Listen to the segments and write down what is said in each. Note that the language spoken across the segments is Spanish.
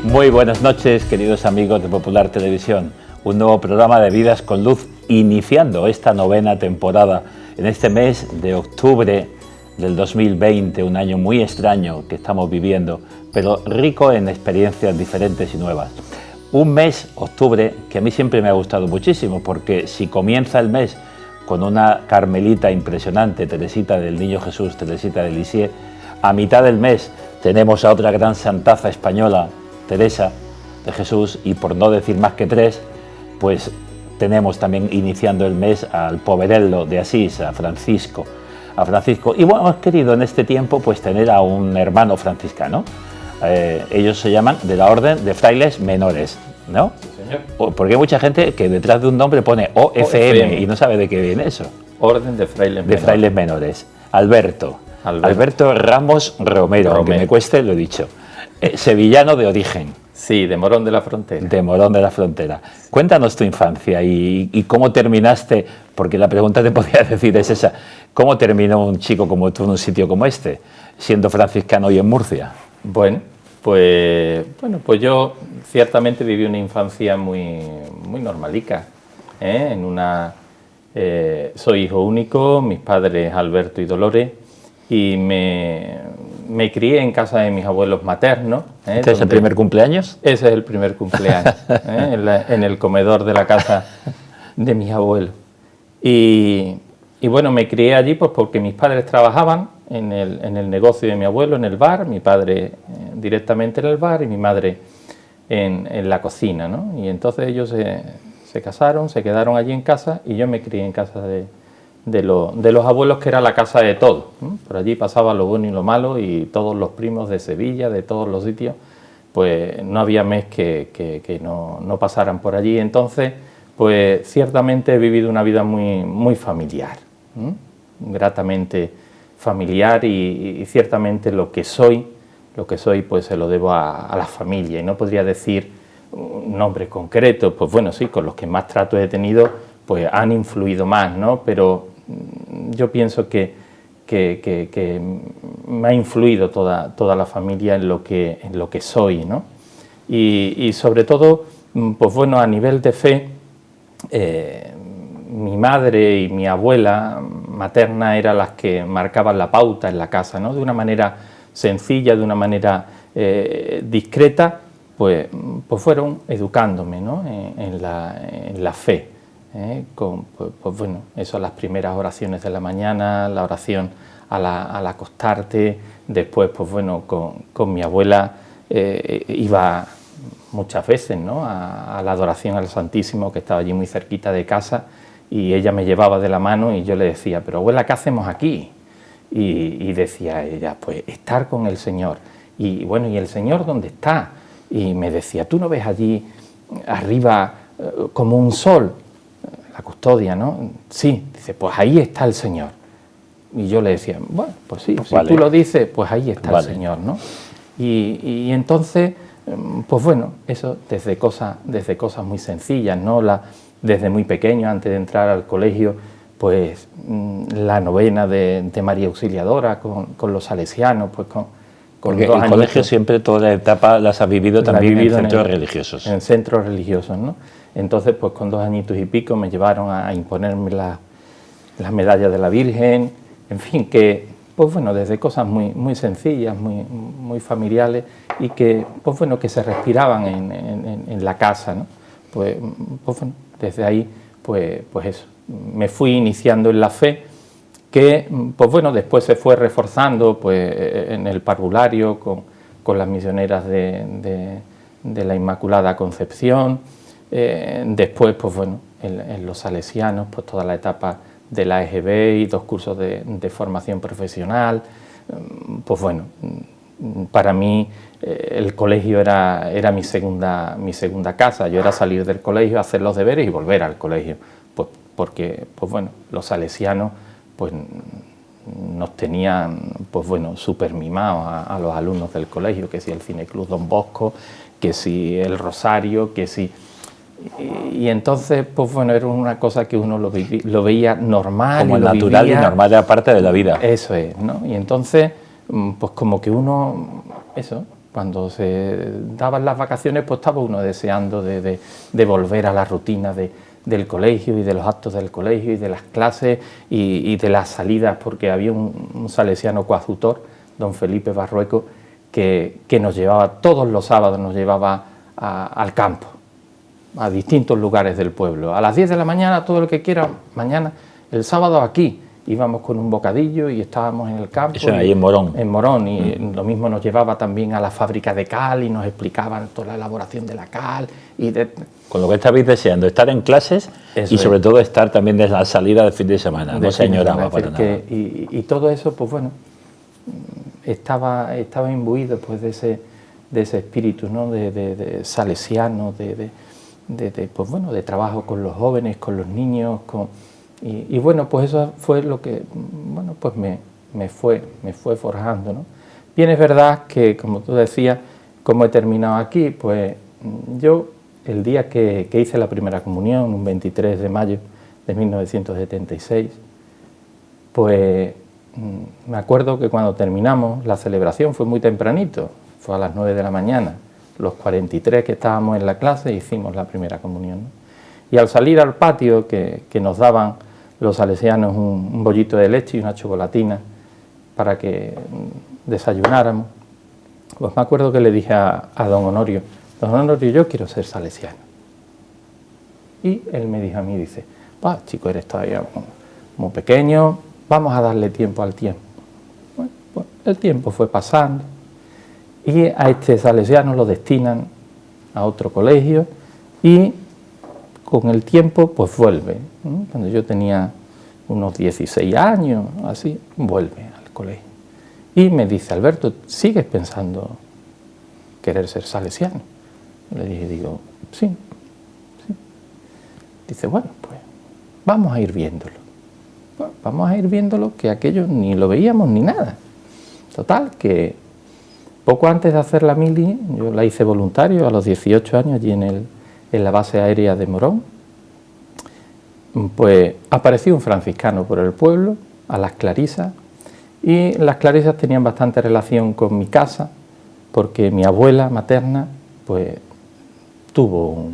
Muy buenas noches, queridos amigos de Popular Televisión. Un nuevo programa de Vidas con Luz, iniciando esta novena temporada en este mes de octubre del 2020, un año muy extraño que estamos viviendo, pero rico en experiencias diferentes y nuevas. Un mes, octubre, que a mí siempre me ha gustado muchísimo, porque si comienza el mes con una carmelita impresionante, Teresita del Niño Jesús, Teresita de Lisieux, a mitad del mes tenemos a otra gran santaza española, Teresa de Jesús, y por no decir más que tres, pues tenemos también iniciando el mes al Poverello de Asís, a Francisco. Y bueno, hemos querido en este tiempo pues tener a un hermano franciscano. Ellos se llaman de la Orden de Frailes Menores, ¿no? Sí, señor. Porque hay mucha gente que detrás de un nombre pone OFM y no sabe de qué viene eso. Orden de Frailes Menores. De Frailes Menores. Alberto Ramos Romero, aunque me cueste, lo he dicho. Sevillano de origen. Sí, de Morón de la Frontera. De Morón de la Frontera. Cuéntanos tu infancia y cómo terminaste, porque la pregunta te podría decir es esa, ¿cómo terminó un chico como tú en un sitio como este, siendo franciscano y en Murcia? Bueno, pues yo ciertamente viví una infancia muy normalica, ¿eh? Soy hijo único, mis padres Alberto y Dolores, y me crié en casa de mis abuelos maternos. ¿Este es el primer cumpleaños? Ese es el primer cumpleaños, en el comedor de la casa de mis abuelos. Y bueno, me crié allí pues porque mis padres trabajaban en el negocio de mi abuelo, en el bar, mi padre directamente en el bar y mi madre en la cocina, ¿no? Y entonces ellos se casaron, se quedaron allí en casa y yo me crié en casa de los abuelos, que era la casa de todos, ¿no? Por allí pasaba lo bueno y lo malo, y todos los primos de Sevilla, de todos los sitios, pues no había mes que no pasaran por allí. Entonces, pues ciertamente he vivido una vida muy familiar, ¿no? Gratamente familiar, y ciertamente lo que soy pues se lo debo a la familia, y no podría decir un nombre concreto. Pues bueno, sí, con los que más trato he tenido pues han influido más, ¿no? Pero yo pienso que me ha influido toda la familia en lo que soy, ¿no? Y sobre todo, pues bueno, a nivel de fe, mi madre y mi abuela materna eran las que marcaban la pauta en la casa, ¿no? De una manera sencilla, de una manera discreta, pues fueron educándome, ¿no? en la fe. Pues bueno, eso, las primeras oraciones de la mañana, la oración al acostarte. Después, pues bueno, con mi abuela iba muchas veces, ¿no? a la adoración al Santísimo, que estaba allí muy cerquita de casa, y ella me llevaba de la mano y yo le decía, pero abuela, ¿qué hacemos aquí? Y decía ella, pues estar con el Señor. Y bueno, ¿y el Señor dónde está? Y me decía, ¿tú no ves allí arriba como un sol? La custodia, ¿no? Sí, dice, pues ahí está el Señor. Y yo le decía, bueno, pues sí, si tú lo dices, pues ahí está el Señor, ¿no? Y entonces, pues bueno, eso desde cosas muy sencillas, ¿no? Desde muy pequeño, antes de entrar al colegio, pues la novena de María Auxiliadora con los salesianos, pues porque el colegio siempre, toda la etapa las ha vivido también en centros religiosos. En centros religiosos, ¿no? Entonces, pues con 2 añitos y pico me llevaron a imponerme las medallas de la Virgen, en fin, que, pues bueno, desde cosas muy sencillas, muy familiares, y que, pues bueno, que se respiraban en la casa, ¿no? Pues bueno, desde ahí, pues eso, me fui iniciando en la fe, que, pues bueno, después se fue reforzando pues en el parvulario con las misioneras de la Inmaculada Concepción. Después, pues bueno, en los salesianos, pues toda la etapa de la EGB y 2 cursos de formación profesional. Pues bueno, para mí el colegio era mi segunda casa. Yo era salir del colegio, hacer los deberes y volver al colegio, pues porque, pues bueno, los salesianos pues nos tenían, pues bueno, súper mimados a los alumnos del colegio, que si el Cineclub Don Bosco, que si el Rosario, que si... Y entonces, pues bueno, era una cosa que uno lo veía normal. Como natural vivía, y normal, era parte de la vida. Eso es, ¿no? Y entonces, pues como que uno, eso, Cuando se daban las vacaciones, pues estaba uno deseando de volver a la rutina del colegio y de los actos del colegio y de las clases y de las salidas, porque había un salesiano coadjutor, don Felipe Barrueco, que nos llevaba todos los sábados, nos llevaba al campo, a distintos lugares del pueblo. A las 10 de la mañana, todo el que quiera, mañana, el sábado aquí. Íbamos con un bocadillo y estábamos en el campo. Eso ahí en Morón. En Morón, y lo mismo nos llevaba también a la fábrica de cal y nos explicaban toda la elaboración de la cal. Con lo que estabais deseando, estar en clases y sobre todo estar también de la salida del fin de semana, no se añoraba para nada. Y todo eso, pues bueno, estaba imbuido pues de ese espíritu, ¿no? de salesiano, pues bueno, de trabajo con los jóvenes, con los niños, y bueno, pues eso fue lo que, bueno, pues me fue forjando, ¿no? Bien, es verdad que, como tú decías, como he terminado aquí, pues yo, el día que hice la primera comunión, un 23 de mayo de 1976, pues me acuerdo que cuando terminamos la celebración fue muy tempranito, fue a las 9 de la mañana, los 43 que estábamos en la clase hicimos la primera comunión, ¿no? Y al salir al patio que nos daban los salesianos un bollito de leche y una chocolatina para que desayunáramos, pues me acuerdo que le dije a don Honorio, yo quiero ser salesiano. Y él me dijo a mí, dice, chico, eres todavía muy pequeño, vamos a darle tiempo al tiempo. Bueno, pues el tiempo fue pasando y a este salesiano lo destinan a otro colegio y con el tiempo pues vuelve, ¿no? Cuando yo tenía unos 16 años, así, vuelve al colegio. Y me dice, Alberto, ¿sigues pensando querer ser salesiano? Le dije, sí. Dice, bueno, pues vamos a ir viéndolo. Bueno, vamos a ir viéndolo, que aquello ni lo veíamos ni nada. Total, que poco antes de hacer la mili, yo la hice voluntario a los 18 años allí en la base aérea de Morón, pues apareció un franciscano por el pueblo, a las clarisas, y las clarisas tenían bastante relación con mi casa, porque mi abuela materna, pues, tuvo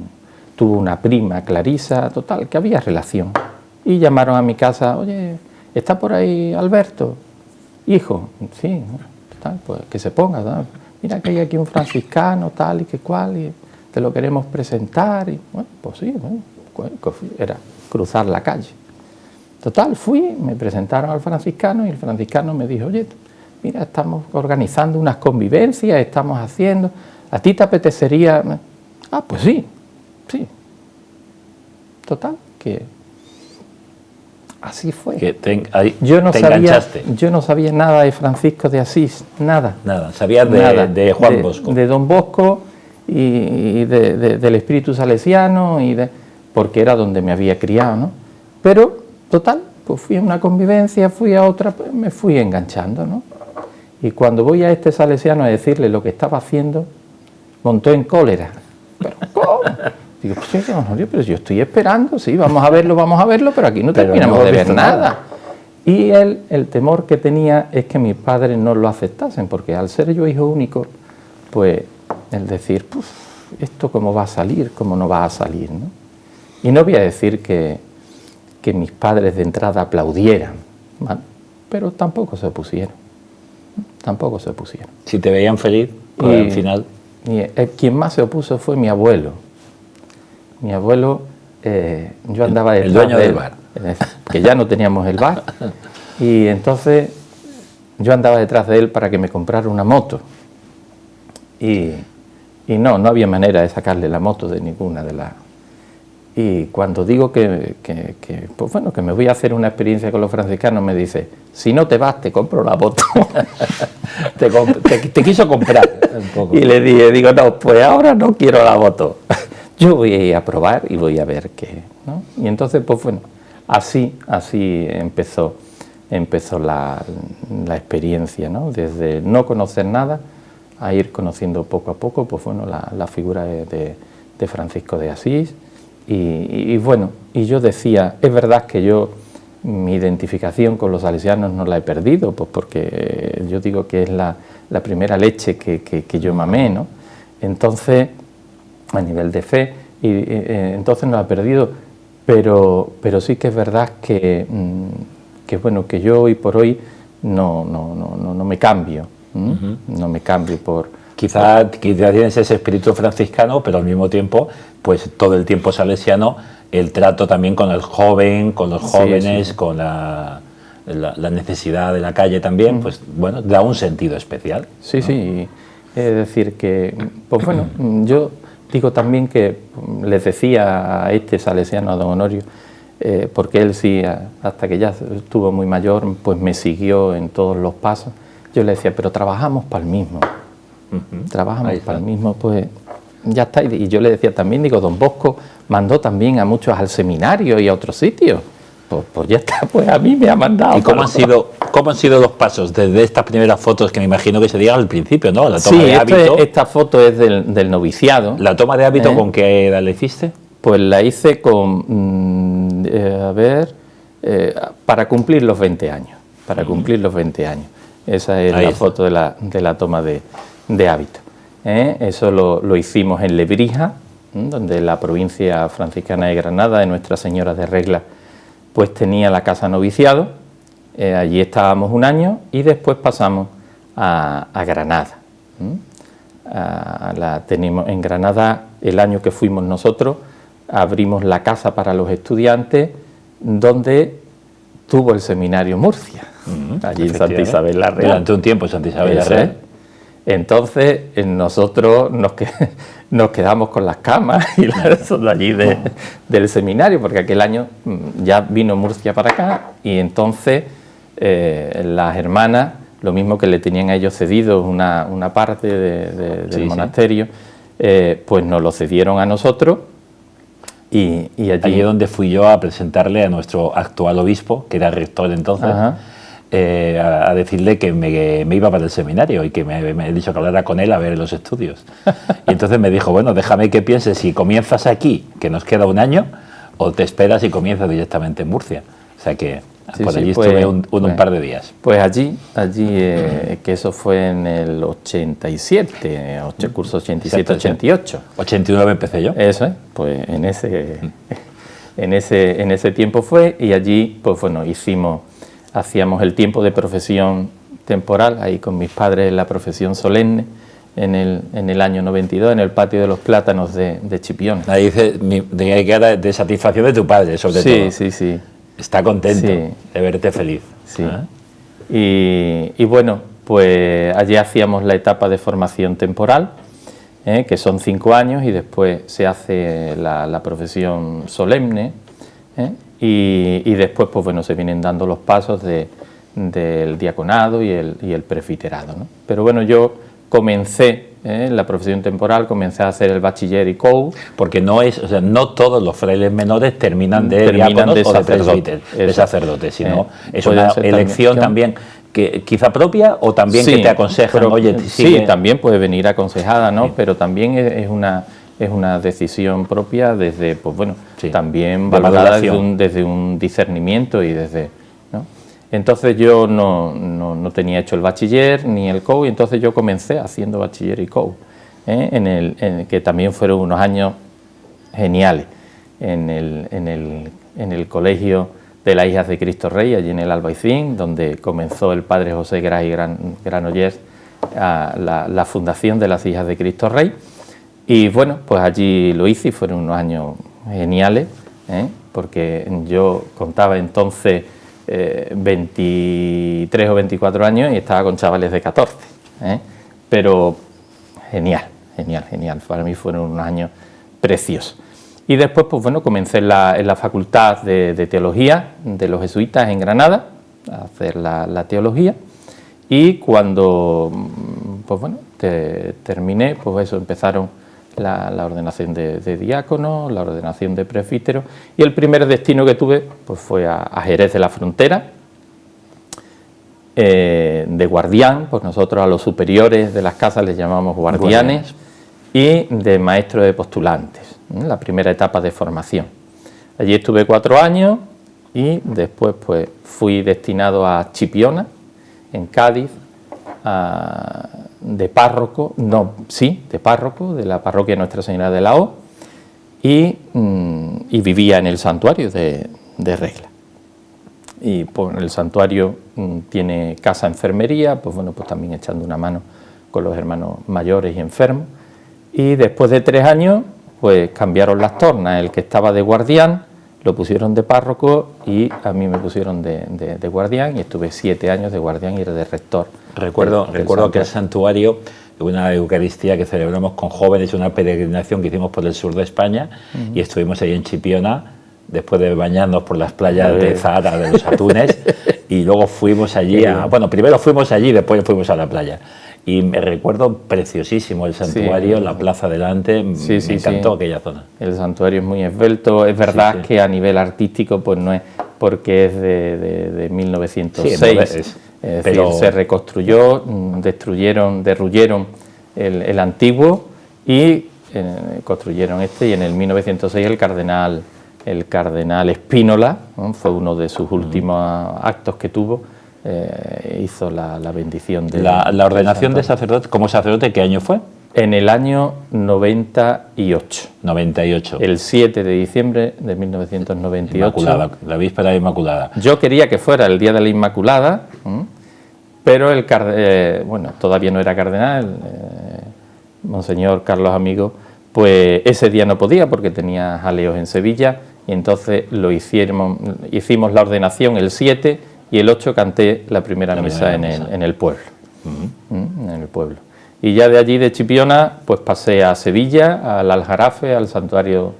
una prima clarisa, total, que había relación. Y llamaron a mi casa, oye, ¿está por ahí Alberto? Hijo, sí, total, pues que se ponga, ¿no? Mira que hay aquí un franciscano, tal y que cual, y te lo queremos presentar, y bueno, pues sí, bueno, era cruzar la calle. Total, fui, me presentaron al franciscano y el franciscano me dijo, oye, mira, estamos organizando unas convivencias, estamos haciendo, ¿a ti te apetecería? Pues sí. Total, que así fue. Yo no sabía nada de Francisco de Asís, nada. Nada, sabías de Juan Bosco. De don Bosco y del espíritu salesiano, porque era donde me había criado, ¿no? Pero, total, pues fui a una convivencia, fui a otra, pues me fui enganchando, ¿no? Y cuando voy a este salesiano a decirle lo que estaba haciendo, montó en cólera. ¿Pero cómo? Digo, pues sí, pero yo estoy esperando, sí, vamos a verlo, pero aquí no terminamos de ver nada. Y él, el temor que tenía es que mis padres no lo aceptasen, porque al ser yo hijo único, pues el decir, pues, ¿esto cómo va a salir? ¿Cómo no va a salir? ¿No? Y no voy a decir que mis padres de entrada aplaudieran, ¿vale? Pero tampoco se opusieron. Si te veían feliz, pues al final... Quien más se opuso fue mi abuelo. Mi abuelo, yo andaba detrás el dueño del bar. Que ya no teníamos el bar, y entonces yo andaba detrás de él para que me comprara una moto. Y no había manera de sacarle la moto de ninguna de las... Y cuando digo que me voy a hacer una experiencia con los franciscanos, me dice, si no te vas, te compro la moto. te quiso comprar un poco. Y le dije, no, pues ahora no quiero la moto. Yo voy a ir a probar y voy a ver qué, ¿no? Y entonces, pues bueno, así empezó la experiencia, ¿no? Desde no conocer nada a ir conociendo poco a poco, pues bueno, la figura de Francisco de Asís. Y bueno, y yo decía, es verdad que yo mi identificación con los salesianos no la he perdido, pues porque yo digo que es la primera leche que yo mamé, ¿no? Entonces, a nivel de fe, entonces no la he perdido, pero sí que es verdad que bueno, que yo hoy por hoy no me cambio, no me cambio por... Quizá tienes ese espíritu franciscano, pero al mismo tiempo, pues todo el tiempo salesiano, el trato también con el joven, con los jóvenes, sí. Con la necesidad de la calle también, pues bueno, da un sentido especial. Sí, ¿no? sí, es decir que, pues bueno, yo digo también que les decía a este salesiano, a don Honorio, porque él sí, hasta que ya estuvo muy mayor, pues me siguió en todos los pasos. Yo le decía, pero trabajamos para el mismo. Trabajamos para el mismo, pues ya está. Y yo le decía también, digo, don Bosco mandó también a muchos al seminario y a otros sitios. Pues ya está, pues a mí me ha mandado. ¿Y cómo han sido los pasos desde estas primeras fotos que me imagino que serían al principio, ¿no? La toma de hábito. Esta foto es del noviciado. ¿La toma de hábito con qué edad la hiciste? Pues la hice con, para cumplir los 20 años. Para cumplir los 20 años. Esa es la foto de la toma de hábito. Eso lo hicimos en Lebrija, donde la provincia franciscana de Granada, de Nuestra Señora de Regla, pues tenía la casa noviciado. Allí estábamos un año y después pasamos a Granada. Tenemos en Granada, el año que fuimos nosotros, abrimos la casa para los estudiantes, donde tuvo el seminario Murcia, allí en Santa Isabel la Real. Durante un tiempo en Santa Isabel la Real. Entonces nosotros nos quedamos con las camas y eso de allí del seminario, porque aquel año ya vino Murcia para acá y entonces las hermanas, lo mismo que le tenían a ellos cedido una parte del monasterio, pues nos lo cedieron a nosotros y allí es donde fui yo a presentarle a nuestro actual obispo, que era rector entonces. A decirle que me iba para el seminario y que me he dicho que hablara con él a ver los estudios. Y entonces me dijo, bueno, déjame que pienses si comienzas aquí, que nos queda un año, o te esperas y comienzas directamente en Murcia. O sea que por allí estuve un par de días. Pues allí que eso fue en el 87, curso 87-88. 89 empecé yo. Eso es, pues en ese tiempo fue, y allí, pues bueno, hacíamos el tiempo de profesión temporal, ahí con mis padres en la profesión solemne, en el año 92, en el patio de los Plátanos de Chipiona. Ahí dice de satisfacción de tu padre, sobre todo. Sí. Está contento de verte feliz. Sí. Y bueno, pues allí hacíamos la etapa de formación temporal, que son 5 años, y después se hace la profesión solemne, y después, pues bueno, se vienen dando los pasos del diaconado y el presbiterado, ¿no? Pero bueno, yo comencé la profesión temporal, comencé a hacer el bachiller y COU. Porque no todos los frailes menores terminan de diáconos o de sacerdotes, sino es una elección también que quizá propia, o también que te aconsejan, oye, sí, también puede venir aconsejada, ¿no? Sí. Pero también es una decisión propia desde, pues bueno, también valorada desde un discernimiento y desde, ¿no? Entonces yo no tenía hecho el bachiller ni el COU, y entonces yo comencé haciendo bachiller y COU, que también fueron unos años geniales en el colegio de las Hijas de Cristo Rey, allí en el Albaicín, donde comenzó el padre José Gras y Granollers la fundación de las Hijas de Cristo Rey. Y bueno, pues allí lo hice y fueron unos años geniales, porque yo contaba entonces 23 o 24 años y estaba con chavales de 14, pero genial. Para mí fueron unos años preciosos. Y después, pues bueno, comencé en la Facultad de Teología de los Jesuitas en Granada, a hacer la teología, y cuando, pues bueno, terminé, pues eso, empezaron la ordenación de diácono, la ordenación de presbítero, y el primer destino que tuve pues fue a Jerez de la Frontera, de guardián, pues nosotros a los superiores de las casas les llamamos guardianes, y de maestro de postulantes, la primera etapa de formación. Allí estuve 4 años, y después pues fui destinado a Chipiona, en Cádiz, de párroco, de la parroquia Nuestra Señora de la O, y vivía en el santuario de Regla. Y pues el santuario tiene casa enfermería, pues bueno, pues también echando una mano con los hermanos mayores y enfermos. Y después de 3 años, pues cambiaron las tornas. El que estaba de guardián lo pusieron de párroco y a mí me pusieron de guardián, y estuve 7 años de guardián y de rector. Recuerdo que el santuario, una Eucaristía que celebramos con jóvenes, una peregrinación que hicimos por el sur de España, y estuvimos ahí en Chipiona, después de bañarnos por las playas de Zahara, de los atunes, y luego fuimos allí, primero fuimos allí, después fuimos a la playa. Y me recuerdo preciosísimo el santuario, la plaza delante, me encantó aquella zona. El santuario es muy esbelto, es verdad que a nivel artístico pues no es, porque es de 1906, pero se reconstruyó, derruyeron el antiguo y construyeron este, y en el 1906 el cardenal Spínola, ¿no? Fue uno de sus últimos actos que tuvo, hizo la bendición de la ordenación de sacerdote. ¿Como sacerdote qué año fue? En el año 98. 98. El 7 de diciembre de 1998. Inmaculada, la víspera de Inmaculada. Yo quería que fuera el día de la Inmaculada, pero todavía no era cardenal, Monseñor Carlos Amigo, pues ese día no podía porque tenía jaleos en Sevilla, y entonces hicimos la ordenación el 7 y el 8 canté la primera misa en el pueblo. En el pueblo. Y ya de allí, de Chipiona, pues pasé a Sevilla, al Aljarafe, al santuario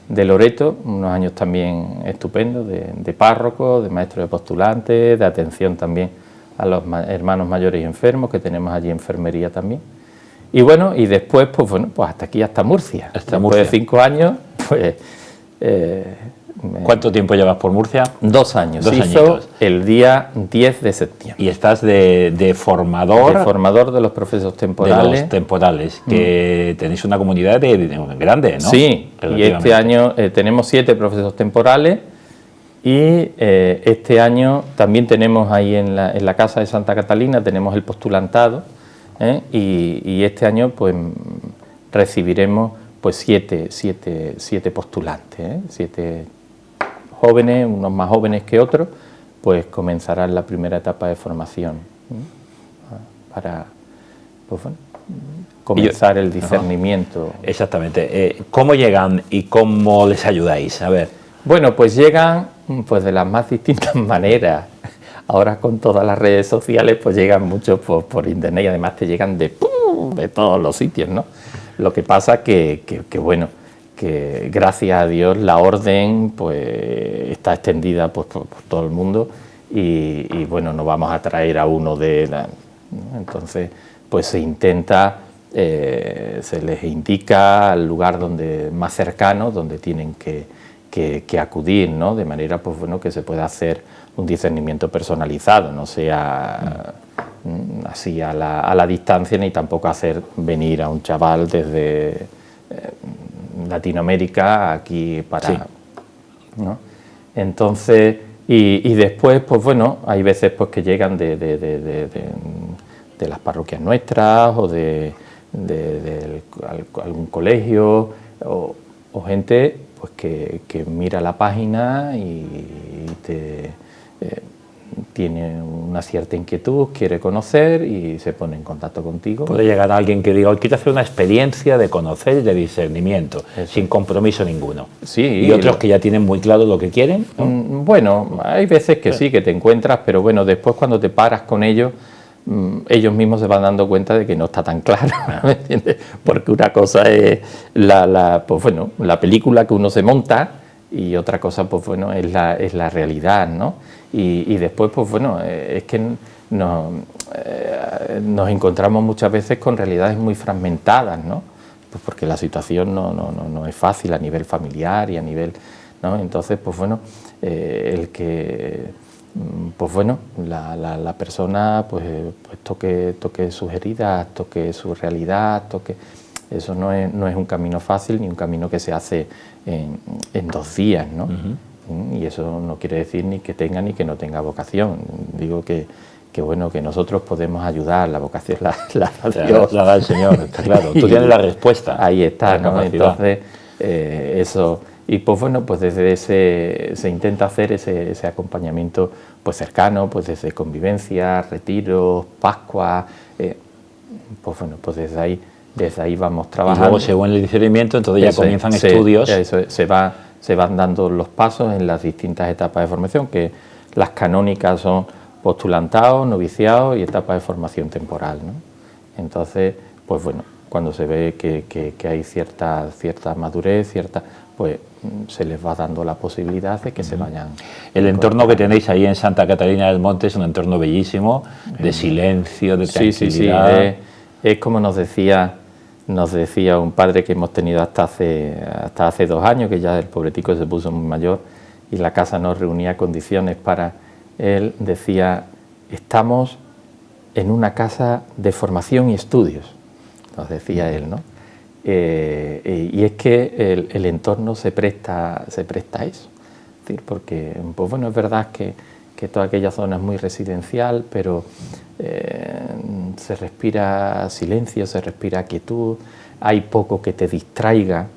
de Loreto, unos años también estupendos, de párroco, de maestro de postulantes, de atención también a los hermanos mayores y enfermos, que tenemos allí enfermería también. Y bueno, y después, pues hasta aquí, hasta Murcia. Después de 5 años, pues... ¿Cuánto tiempo llevas por Murcia? 2 años. 2 añitos. El día 10 de septiembre. Y estás de formador... De formador de los profesos temporales. De los temporales, que tenéis una comunidad grande, ¿no? Sí, y este año tenemos 7 profesos temporales, y este año también tenemos ahí en la Casa de Santa Catalina, tenemos el postulantado, y este año pues recibiremos pues 7 postulantes, 7 jóvenes, unos más jóvenes que otros, pues comenzarán la primera etapa de formación para comenzar el discernimiento. Exactamente. ¿Cómo llegan y cómo les ayudáis? A ver. Bueno, pues llegan pues de las más distintas maneras. Ahora con todas las redes sociales pues llegan muchos por internet, y además te llegan de todos los sitios, ¿no? Lo que pasa que gracias a Dios la orden pues está extendida por todo el mundo, y bueno, no vamos a traer a uno ¿no? Entonces pues se intenta, se les indica al lugar más cercano donde tienen que acudir, ¿no? De manera pues que se pueda hacer un discernimiento personalizado, no sea así a la distancia, ni tampoco hacer venir a un chaval desde Latinoamérica aquí para... Sí. ¿no? Entonces, y después, pues hay veces pues que llegan de las parroquias nuestras, o de algún colegio, o gente pues que mira la página y tiene una cierta inquietud, quiere conocer y se pone en contacto contigo. Puede llegar a alguien que diga, hoy quiero hacer una experiencia de conocer y de discernimiento, sin compromiso ninguno. Sí, y otros que ya tienen muy claro lo que quieren, ¿no? Bueno, hay veces que sí, que te encuentras, pero bueno, después cuando te paras con ellos, ellos mismos se van dando cuenta de que no está tan claro, ¿me entiendes? Porque una cosa es la película que uno se monta, y otra cosa pues es la realidad, ¿no? Y después pues es que nos encontramos muchas veces con realidades muy fragmentadas, ¿no? Pues porque la situación no es fácil a nivel familiar y a nivel, ¿no? Entonces pues la persona pues toque sus heridas, toque su realidad, eso no es un camino fácil, ni un camino que se hace en 2 días, ¿no? Y eso no quiere decir ni que tenga ni que no tenga vocación. Digo que bueno, que nosotros podemos ayudar, la vocación la da Dios. La da el Señor, está claro. Tú tienes la respuesta. Ahí está, ¿no? Entonces, eso... Y pues bueno, pues desde se intenta hacer ese acompañamiento pues cercano, pues desde convivencia, retiros, Pascua, pues bueno, pues desde ahí vamos trabajando. Y luego según el discernimiento, entonces ya comienzan estudios. Se van dando los pasos en las distintas etapas de formación, que las canónicas son postulantado, noviciado y etapa de formación temporal, ¿no? Entonces, pues bueno, cuando se ve que hay cierta madurez, pues se les va dando la posibilidad de que se vayan. El entorno que tenéis ahí en Santa Catalina del Monte es un entorno bellísimo, de silencio, de tranquilidad. Sí. Es como nos decía un padre que hemos tenido hasta hace 2 años, que ya el pobretico se puso muy mayor y la casa no reunía condiciones para... Él decía, estamos en una casa de formación y estudios, nos decía él, ¿no? Y es que el entorno se presta a eso. Es decir, porque, pues bueno, es verdad que toda aquella zona es muy residencial, pero se respira silencio, se respira quietud, hay poco que te distraiga,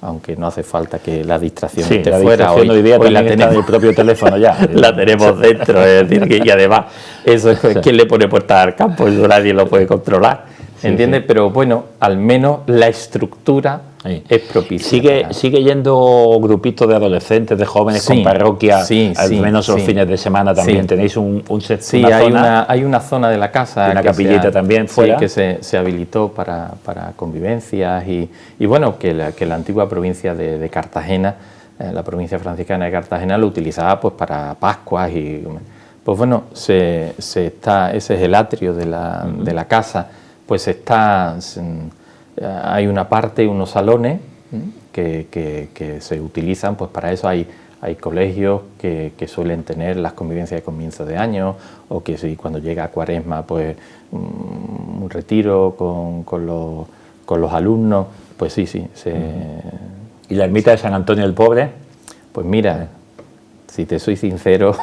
aunque no hace falta que la distracción esté fuera. Hoy día la tenemos en el propio teléfono ya. La tenemos dentro, es decir, y además, eso es quien le pone puertas al campo, eso nadie lo puede controlar. ¿Entiendes? Sí. Pero bueno, al menos la estructura es propicia. ¿Sigue yendo grupitos de adolescentes, de jóvenes con parroquia? Al menos los fines de semana también tenéis un set. Sí, hay una zona de la casa. Una capillita también fuera. Sí, que se habilitó para convivencias y bueno, que la antigua provincia de Cartagena, la provincia franciscana de Cartagena, lo utilizaba pues para Pascuas y... Pues bueno, ese es el atrio de la casa. Pues hay una parte, unos salones que se utilizan, pues para eso hay colegios que suelen tener las convivencias de comienzo de año, o que si cuando llega Cuaresma, pues un retiro con los alumnos, pues sí. ¿Y la ermita de San Antonio el Pobre? Pues mira, si te soy sincero,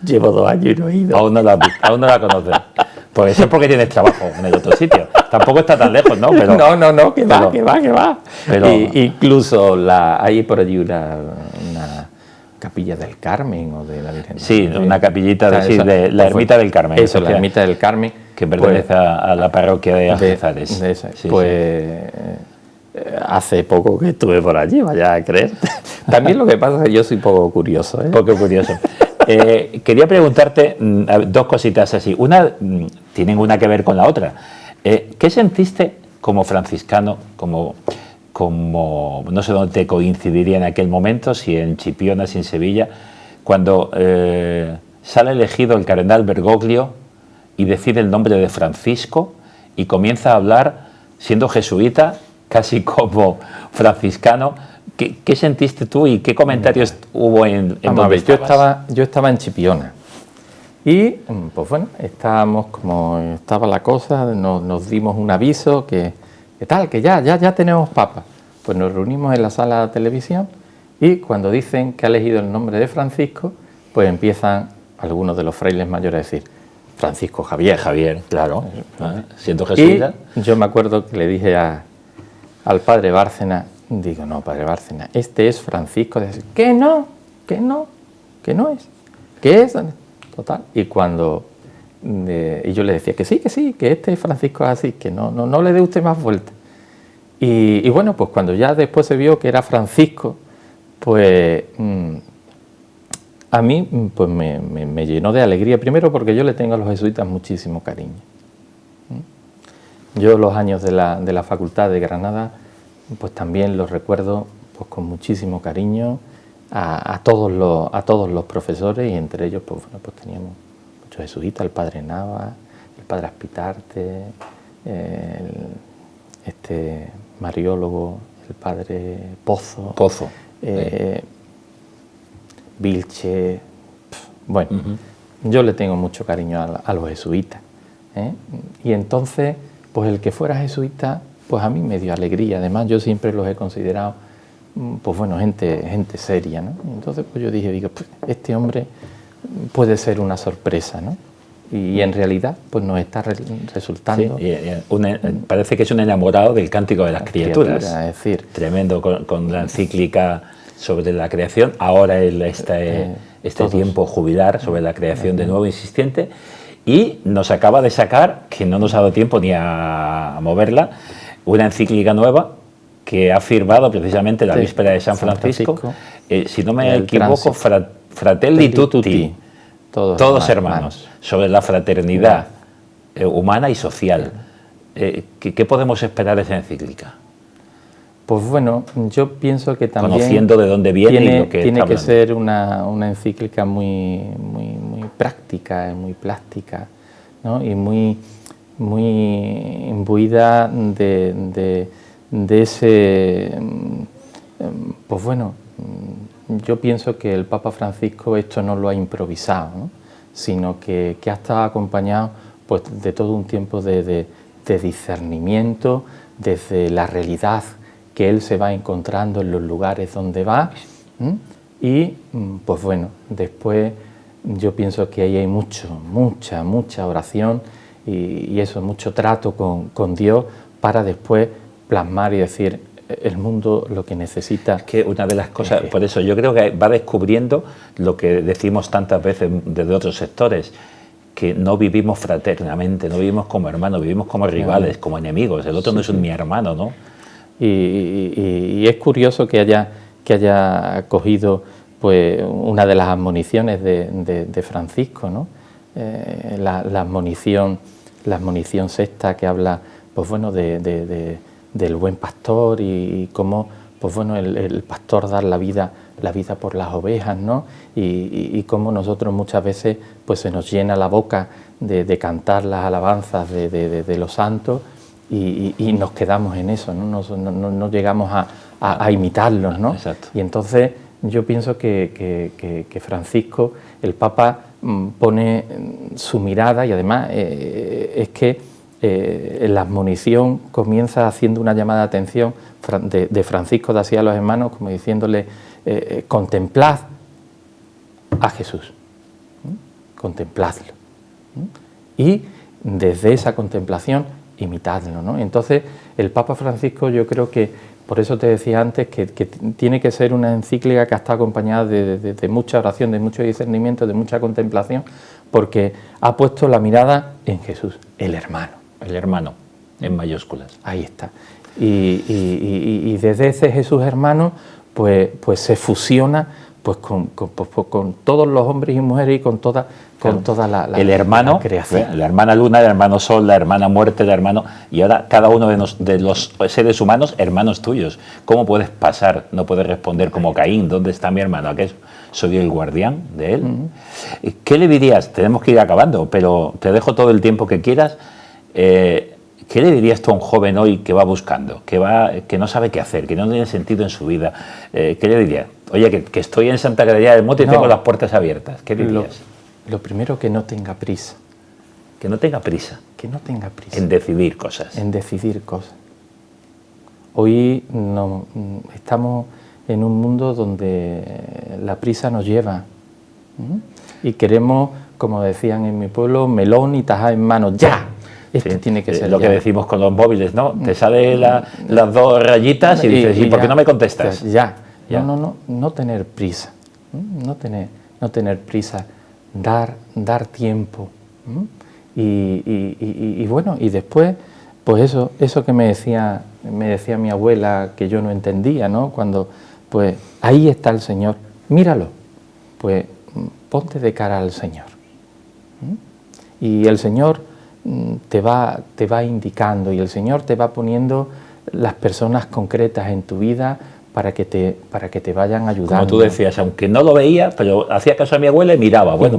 llevo 2 años y no he ido. Aún no la conoces. Pues eso es porque tienes trabajo en el otro sitio. Tampoco está tan lejos, ¿no? Pero, no, que va. Pero, incluso hay por allí una capilla del Carmen o de la Virgen. Sí, una capillita de la ermita del Carmen. Eso, la ermita del Carmen. Que pertenece a la parroquia de Algézares. Hace poco que estuve por allí, vaya a creer. También lo que pasa es que yo soy poco curioso. Poco curioso. Quería preguntarte 2 cositas así. Una, tienen una que ver con la otra. ¿Qué sentiste como franciscano, como no sé dónde te coincidiría en aquel momento, si en Chipiona, si en Sevilla, cuando sale elegido el cardenal Bergoglio y decide el nombre de Francisco y comienza a hablar, siendo jesuita, casi como franciscano? ¿Qué sentiste tú y qué comentarios hubo en donde estabas? Yo estaba en Chipiona y, pues bueno, estábamos como estaba la cosa, nos dimos un aviso que tal, que ya tenemos papa. Pues nos reunimos en la sala de televisión y cuando dicen que ha elegido el nombre de Francisco, pues empiezan algunos de los frailes mayores a decir Francisco Javier. Javier, claro, siendo jesuita. Y yo me acuerdo que le dije al padre Bárcena, digo, no, padre Bárcena, este es Francisco. De... que no es, que es, total. Y cuando y yo le decía que sí, que este Francisco es así, que no le dé usted más vuelta. Y bueno, pues cuando ya después se vio que era Francisco, pues a mí pues me llenó de alegría, primero porque yo le tengo a los jesuitas muchísimo cariño. Yo los años de la Facultad de Granada, pues también los recuerdo pues con muchísimo cariño a todos los profesores, y entre ellos pues teníamos muchos jesuitas, el padre Nava, el padre Aspitarte, mariólogo, el padre Pozo, Vilche. Bueno, yo le tengo mucho cariño a los jesuitas, y entonces pues el que fuera jesuita pues a mí me dio alegría. Además yo siempre los he considerado pues bueno, gente seria, ¿no? Entonces pues yo digo, pues este hombre puede ser una sorpresa, ¿no? Y en realidad pues nos está resultando... Sí, parece que es un enamorado del Cántico de las Criaturas. Es decir, tremendo, con la encíclica sobre la creación, ahora este tiempo jubilar sobre la creación de nuevo insistente, y nos acaba de sacar, que no nos ha dado tiempo ni a moverla, una encíclica nueva que ha firmado precisamente la víspera de San Francisco. Si no me equivoco, Fratelli Tutti, todos hermanos, sobre la fraternidad humana y social. ¿Qué podemos esperar de esa encíclica? Pues bueno, yo pienso que también... Conociendo de dónde viene y lo que tiene que ser una encíclica muy práctica, muy plástica, ¿no? Y muy imbuida de ese... Pues bueno, yo pienso que el Papa Francisco esto no lo ha improvisado, ¿no? Sino que ha estado acompañado pues, de todo un tiempo de discernimiento, desde la realidad que él se va encontrando en los lugares donde va, y pues bueno, después yo pienso que ahí hay mucha oración y eso, mucho trato con Dios para después plasmar y decir el mundo lo que necesita. Es que una de las cosas, por eso yo creo que va descubriendo lo que decimos tantas veces desde otros sectores, que no vivimos fraternamente, no vivimos como hermanos, vivimos como rivales, como enemigos, el otro no es mi hermano, ¿no? Y es curioso que haya cogido pues una de las admoniciones de Francisco, ¿no? La admonición sexta, que habla pues bueno del buen pastor y cómo pues bueno el pastor dar la vida por las ovejas, ¿no? Y cómo nosotros muchas veces pues se nos llena la boca de cantar las alabanzas de los santos y nos quedamos en eso, ¿no? No llegamos a imitarlos, ¿no? Exacto. Y entonces yo pienso que Francisco, el Papa, pone su mirada, y además es que la admonición comienza haciendo una llamada de atención de Francisco de Asís a los hermanos, como diciéndole, contemplad a Jesús, contempladlo, y desde esa contemplación imitadlo, ¿no? Entonces el Papa Francisco, yo creo que, por eso te decía antes, que tiene que ser una encíclica que está acompañada de mucha oración, de mucho discernimiento, de mucha contemplación, porque ha puesto la mirada en Jesús, el hermano. El hermano, en mayúsculas. Ahí está. Y desde ese Jesús hermano, pues se fusiona pues con todos los hombres y mujeres y con toda el hermano, la creación. La hermana luna, el hermano sol, la hermana muerte, el hermano... Y ahora cada uno de los seres humanos, hermanos tuyos. ¿Cómo puedes pasar? No puedes responder como Caín, ¿dónde está mi hermano? ¿A qué soy el guardián de él? ¿Qué le dirías? Tenemos que ir acabando, pero te dejo todo el tiempo que quieras. ¿Qué le dirías tú a un joven hoy que va buscando, que no sabe qué hacer, que no tiene sentido en su vida? ¿Qué le dirías? Oye, que estoy en Santa Catarina del Monte y tengo las puertas abiertas. ¿Qué dirías? Lo primero, que no tenga prisa. Que no tenga prisa. Que no tenga prisa. En decidir cosas. En decidir cosas. Hoy estamos en un mundo donde la prisa nos lleva. Y queremos, como decían en mi pueblo, melón y taja en mano. ¡Ya! Esto tiene que ser lo ya. Que decimos con los móviles, ¿no? Te sale las dos rayitas y dices, ¿y por qué no me contestas? Ya. No tener prisa. No tener prisa. Dar tiempo. Y bueno, y después, pues eso que me decía mi abuela, que yo no entendía, ¿no? Cuando, pues, ahí está el Señor, míralo, pues ponte de cara al Señor. Y el Señor te va indicando, y el Señor te va poniendo las personas concretas en tu vida para que te vayan ayudando. Como tú decías, aunque no lo veía, pero hacía caso a mi abuela y miraba. Bueno,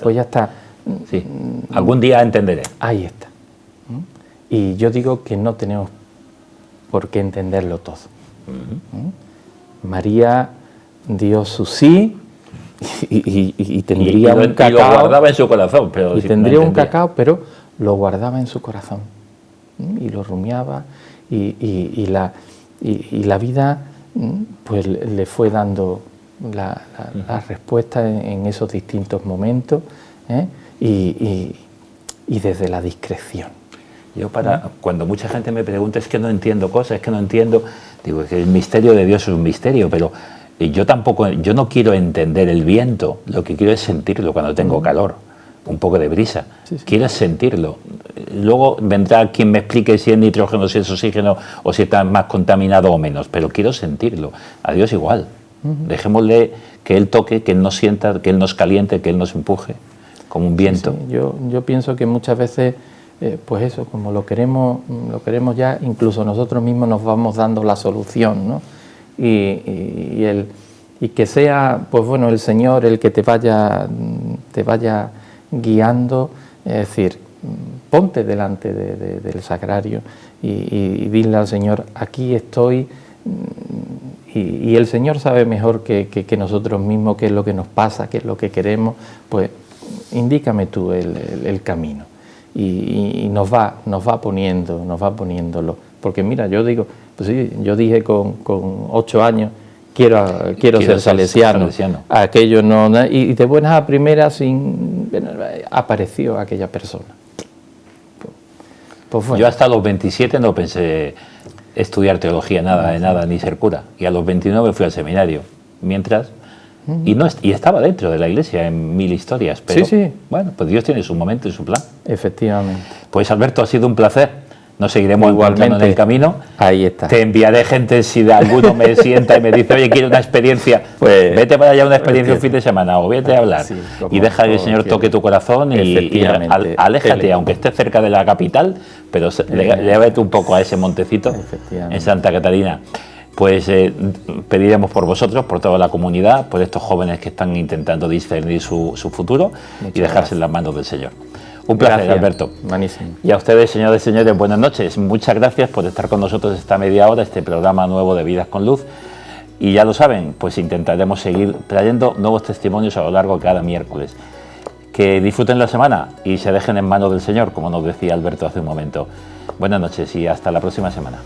pues ya está. Sí, algún día entenderé. Ahí está. Y yo digo que no tenemos por qué entenderlo todo. María dio su sí y tendría un cacao. Y lo guardaba en su corazón. Pero y tendría un cacao, pero lo guardaba en su corazón. Y lo rumiaba. Y la vida pues le fue dando la respuesta en esos distintos momentos, y desde la discreción. Yo cuando mucha gente me pregunta, es que no entiendo cosas, es que no entiendo, digo que el misterio de Dios es un misterio, pero yo no quiero entender el viento, lo que quiero es sentirlo cuando tengo calor, un poco de brisa, quiero sentirlo. Luego vendrá quien me explique si es nitrógeno, si es oxígeno o si está más contaminado o menos, pero quiero sentirlo. A Dios igual. Dejémosle que Él toque, que Él nos sienta, que Él nos caliente, que Él nos empuje, como un viento. Sí. Yo pienso que muchas veces, pues eso, como lo queremos ya, incluso nosotros mismos nos vamos dando la solución, ¿no? Y que sea, pues bueno, el Señor el que te vaya guiando, es decir, ponte delante del sagrario y dile al Señor, aquí estoy, y el Señor sabe mejor que nosotros mismos qué es lo que nos pasa, qué es lo que queremos, pues indícame tú el camino. Y nos va poniéndolo. Porque mira, yo digo, pues sí, yo dije con 8 años, quiero ser salesiano. Aquello no, y de buenas a primeras apareció aquella persona. Pues bueno. Yo hasta los 27 no pensé estudiar teología, nada, ni ser cura. Y a los 29 fui al seminario. Mientras... Y estaba dentro de la iglesia en 1000 historias, pero bueno, pues Dios tiene su momento y su plan. Efectivamente. Pues Alberto, ha sido un placer. Nos seguiremos encontrando en el camino. Ahí está. Te enviaré gente si de alguno me sienta y me dice, oye, quiero una experiencia, pues vete para allá una experiencia un fin de semana o vete a hablar. Sí, y deja que el Señor toque tu corazón y aléjate, aunque estés cerca de la capital, pero lévate un poco a ese montecito en Santa Catalina. Pues pediremos por vosotros, por toda la comunidad, por estos jóvenes que están intentando discernir su futuro y dejarse en las manos del Señor. Un placer, Alberto. Buenísimo. Y a ustedes, señores y señores, buenas noches. Muchas gracias por estar con nosotros esta media hora, este programa nuevo de Vidas con Luz. Y ya lo saben, pues intentaremos seguir trayendo nuevos testimonios a lo largo de cada miércoles. Que disfruten la semana y se dejen en manos del Señor, como nos decía Alberto hace un momento. Buenas noches y hasta la próxima semana.